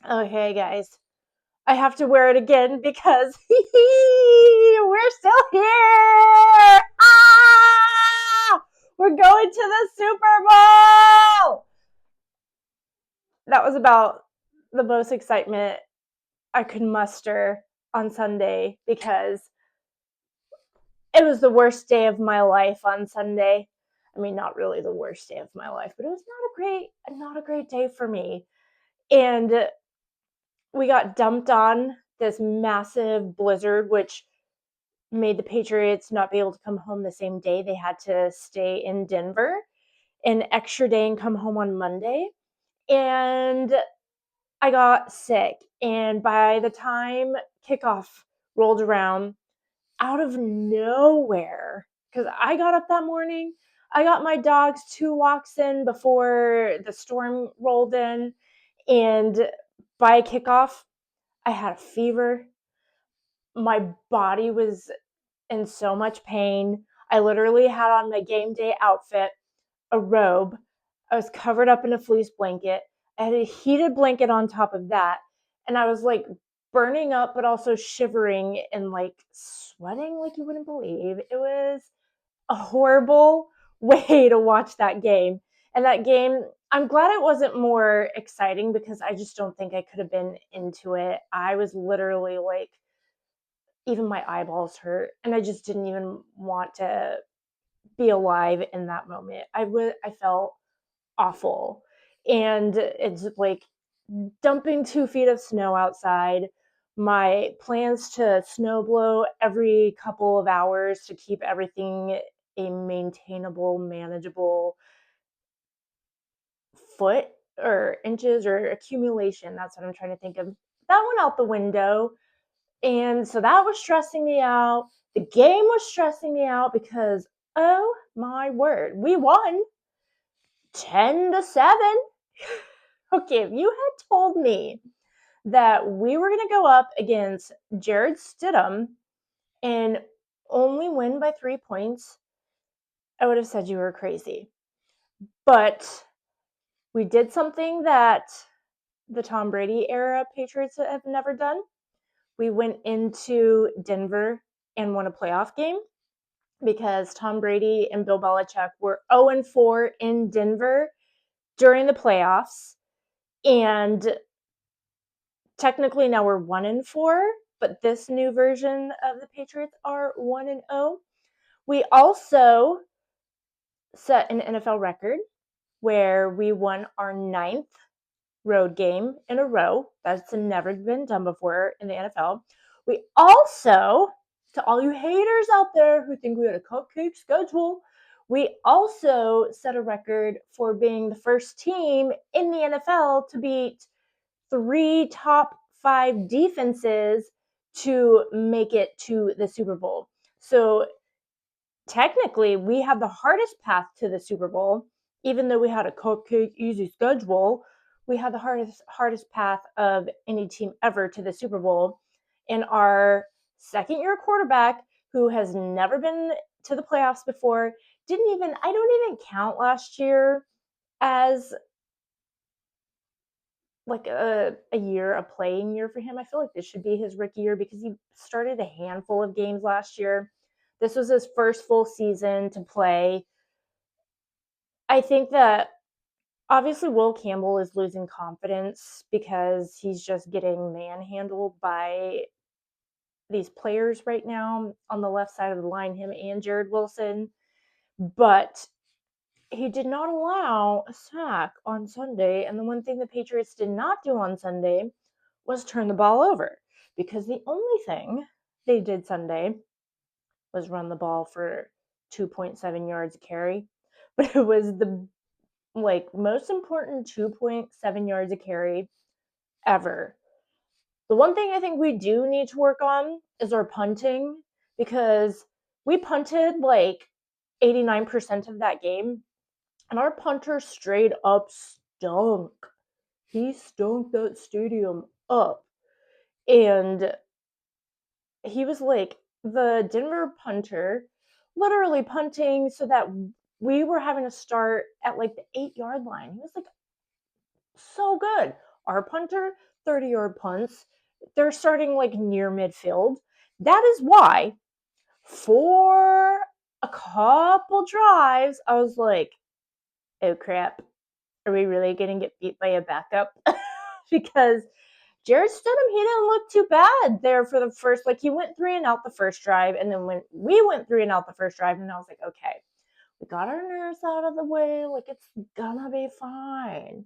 Okay, guys, I have to wear it again because we're still here. Ah! We're going to the Super Bowl. That was about the most excitement I could muster on Sunday because it was the worst day of my life on Sunday. I mean, not really the worst day of my life, but it was not a great day for me. And we got dumped on this massive blizzard, which made the Patriots not be able to come home the same day. They had to stay in Denver an extra day and come home on Monday. And I got sick. And by the time kickoff rolled around, out of nowhere, because I got up that morning, I got my dogs 2 walks in before the storm rolled in. And by kickoff, I had a fever. My body was in so much pain. I literally had on my game day outfit, a robe. I was covered up in a fleece blanket. I had a heated blanket on top of that. And I was like burning up, but also shivering and like sweating like you wouldn't believe. It was a horrible way to watch that game. And that game, I'm glad it wasn't more exciting because I just don't think I could have been into it. I was literally like, even my eyeballs hurt, and I just didn't even want to be alive in that moment. I felt awful. And it's like dumping 2 feet of snow outside. My plans to snow blow every couple of hours to keep everything a maintainable, manageable foot or inches or accumulation. That's what I'm trying to think of. That went out the window. And so that was stressing me out. The game was stressing me out because, oh my word, we won 10-7. Okay, if you had told me that we were going to go up against Jared Stidham and only win by 3 points, I would have said you were crazy. But we did something that the Tom Brady era Patriots have never done. We went into Denver and won a playoff game because Tom Brady and Bill Belichick were 0-4 in Denver during the playoffs. And technically now we're 1-4, but this new version of the Patriots are 1-0. We also set an NFL record where we won our 9th road game in a row. That's never been done before in the NFL. We also, to all you haters out there who think we had a cupcake schedule, we also set a record for being the first team in the NFL to beat 3 top 5 defenses to make it to the Super Bowl. So technically, we had the hardest path to the Super Bowl, even though we had a cupcake easy schedule. We had the hardest path of any team ever to the Super Bowl. And our second-year quarterback, who has never been to the playoffs before, I don't even count last year as like a playing year for him. I feel like this should be his rookie year because he started a handful of games last year. This was his first full season to play. I think that obviously Will Campbell is losing confidence because he's just getting manhandled by these players right now on the left side of the line, him and Jared Wilson. But he did not allow a sack on Sunday. And the one thing the Patriots did not do on Sunday was turn the ball over, because the only thing they did Sunday was run the ball for 2.7 yards a carry. But it was the most important 2.7 yards a carry ever. The one thing I think we do need to work on is our punting, because we punted 89% of that game, and our punter straight up stunk. He stunk that stadium up. And he was like the Denver punter, literally punting so that we were having to start at the 8-yard line. He was like so good. our punter 30-yard punts. They're starting like near midfield. That is why for a couple drives, I was like, oh crap, are we really going to get beat by a backup? Because Jared Stidham, he didn't look too bad there for the first, like he went 3 and out the first drive. And then when we went 3 and out the first drive, and I was like, okay, we got our nerves out of the way. Like it's gonna be fine.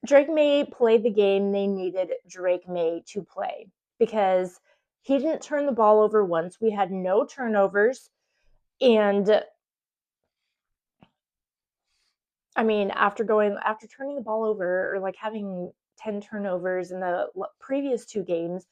Drake May played the game they needed Drake May to play because he didn't turn the ball over once. We had no turnovers. And I mean, after turning the ball over or like having 10 turnovers in the previous 2 games,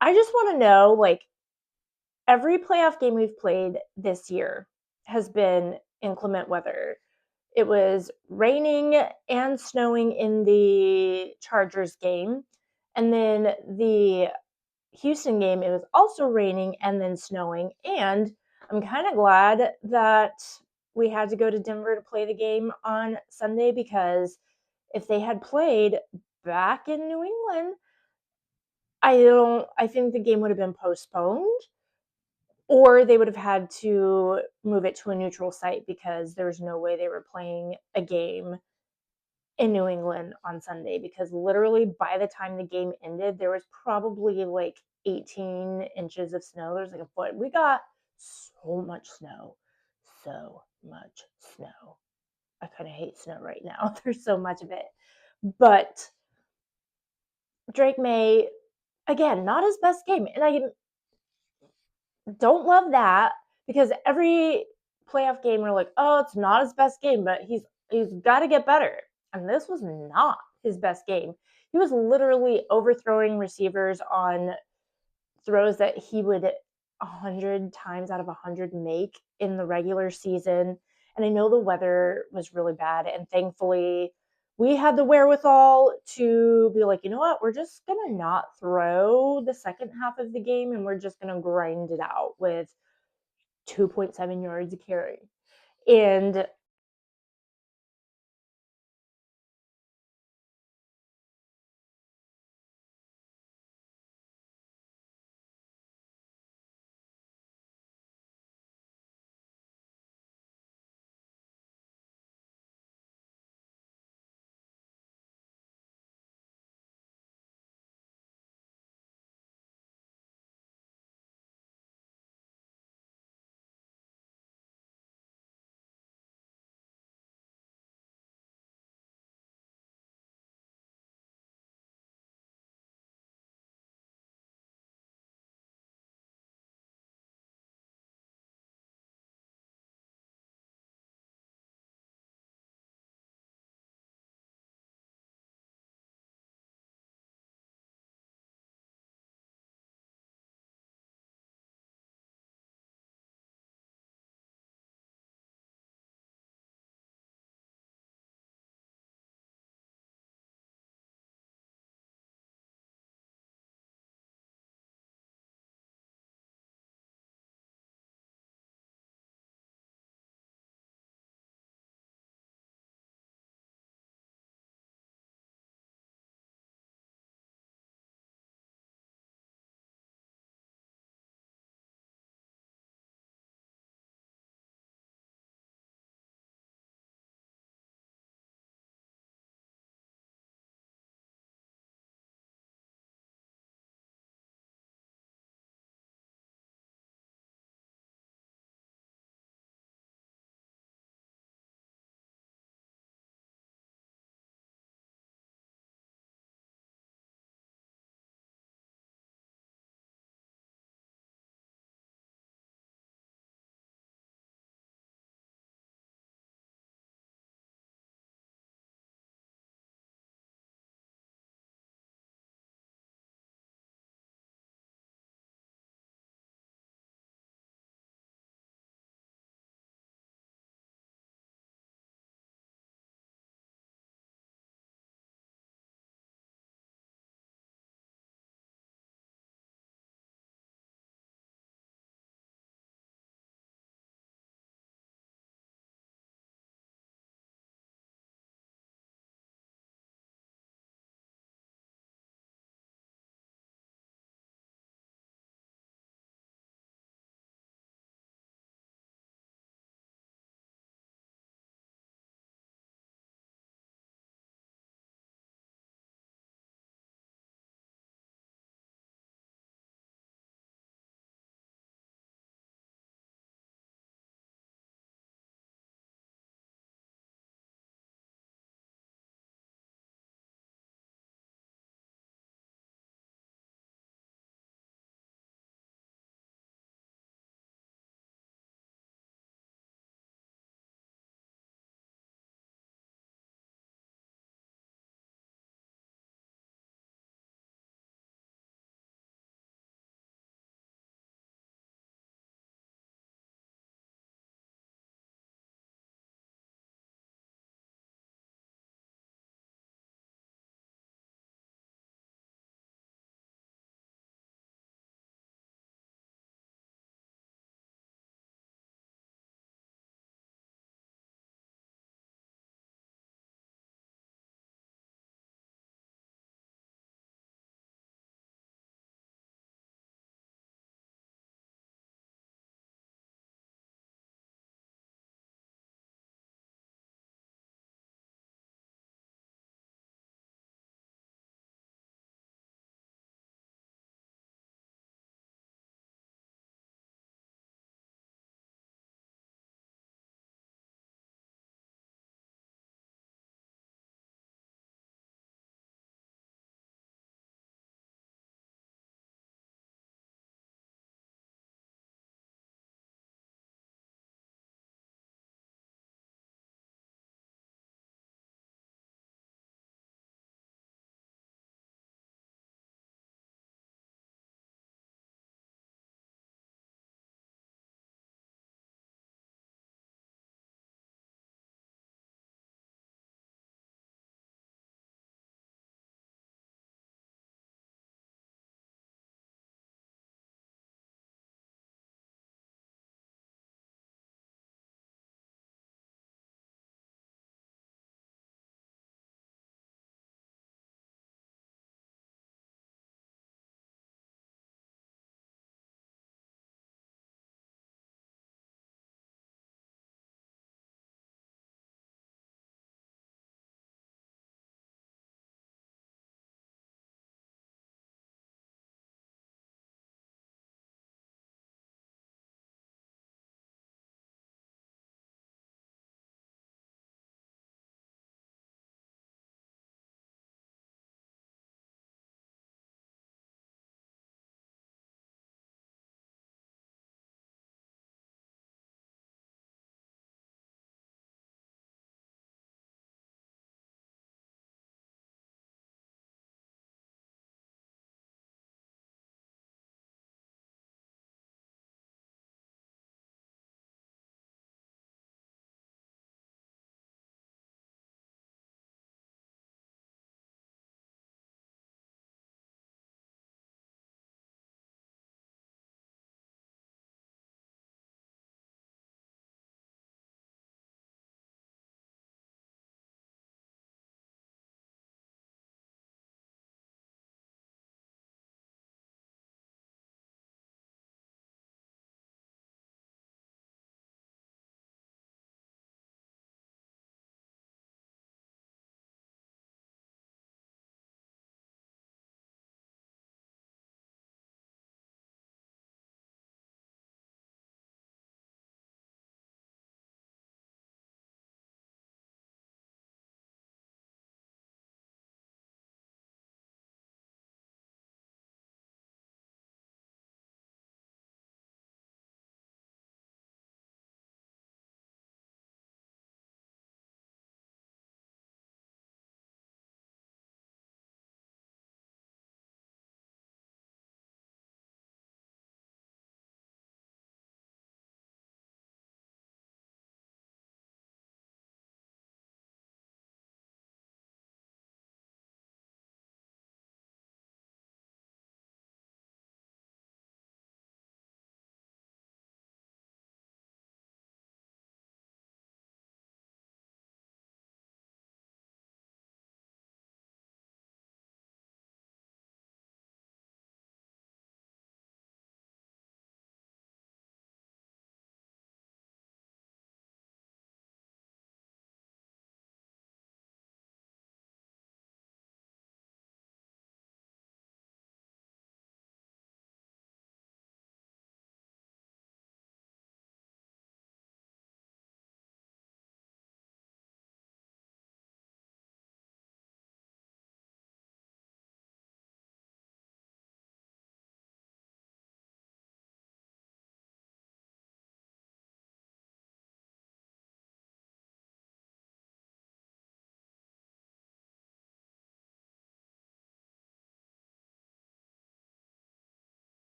I just want to know, like, every playoff game we've played this year has been inclement weather. It was raining and snowing in the Chargers game. And then the Houston game, it was also raining and then snowing. And I'm kind of glad that we had to go to Denver to play the game on Sunday, because if they had played back in New England, I think the game would have been postponed, or they would have had to move it to a neutral site because there was no way they were playing a game in New England on Sunday, because literally by the time the game ended, there was probably like 18 inches of snow. There's like a foot. We got so much snow. So much snow. I kind of hate snow right now. There's so much of it. But Drake May, again, not his best game. And I don't love that, because every playoff game we're like, oh, it's not his best game, but he's got to get better. And this was not his best game. He was literally overthrowing receivers on throws that he would 100 times out of 100 make in the regular season. And I know the weather was really bad, and thankfully we had the wherewithal to be like, you know what, we're just going to not throw the second half of the game, and we're just going to grind it out with 2.7 yards a carry. And